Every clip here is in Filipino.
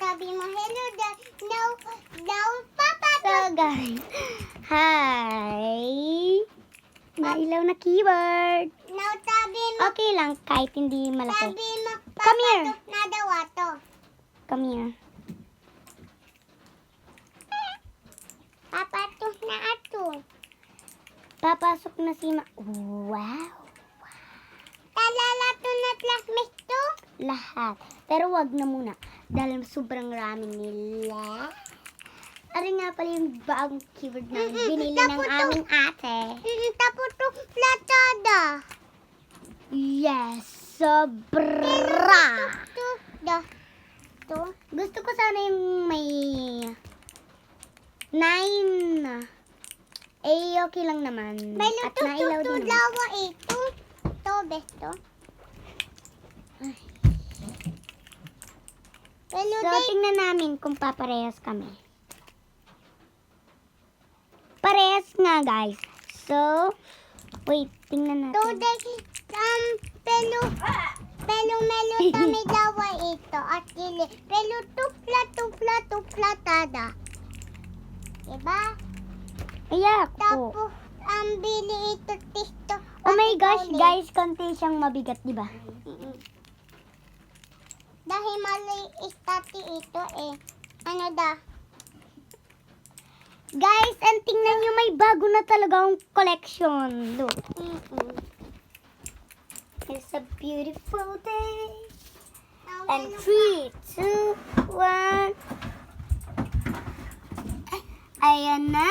sabi mo, hello, daw, papa. So guys, hi! Nailaw na keyboard. Now, sabi mo, Okay lang, kahit hindi malaki. sabi mo, papa, Come here. na daw ato. Come here. Papa, to na ato. Papasok na si Wow! Talala to na classmate to. Lahat. Pero wag na muna. Dahil sobrang rami nila. Ari nga pala yung bagong keyboard na binili ng aming ate. Tapos to, platada. Yes! Sobra! To. Gusto ko sana yung may 9. Eh, okay lang naman. May At luto nailaw to din naman. lawa ito. To, besto. Pero So, tingnan namin kung paparehas kami. Parehas nga, guys. So, wait, tingnan natin. pelo melo kami lawa ito at dili. Pelo tupla tada. Diba? Ayak po. Tapos, ang bili ito tisto. Oh my gosh, guys, konti siyang mabigat, di ba? Dahil mali istati ito eh. Ano da? Guys, and tingnan nyo, may bago na talagang collection. Look. It's a beautiful day. And 3, 2, 1. Ayan na.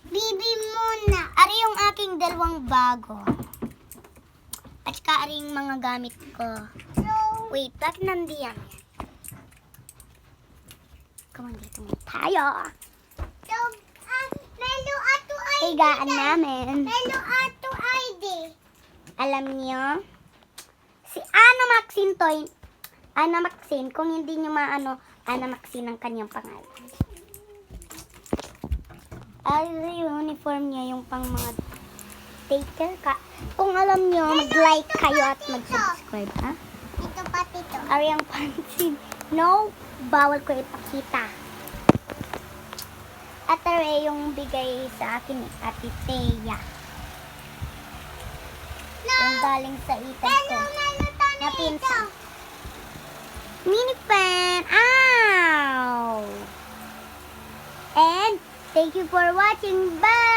Bibi muna. Ari yung aking dalawang bago. At saka ari yung mga gamit ko. So, Wait, bakit nandiyan? Come on, dito muna tayo. melo ato ID. Higaan namin. Melo ato ID. Alam niyo, si Ana Maxine to, Ana Maxine, kung hindi niyo maano, Ana Maxine ang kanyang pangalan. Yung uniform niya, yung pang mga taker ka. Kung alam niyo, mag-like kayo at mag-subscribe, ha? Ito pati to. Ari ang pansin. No, bawal ko ipakita. At ari yung bigay sa akin ni Ate Thea. Yung galing sa itan ko. Melo to Na ito. pinsan. Mini fan. Ow! And thank you for watching. Bye!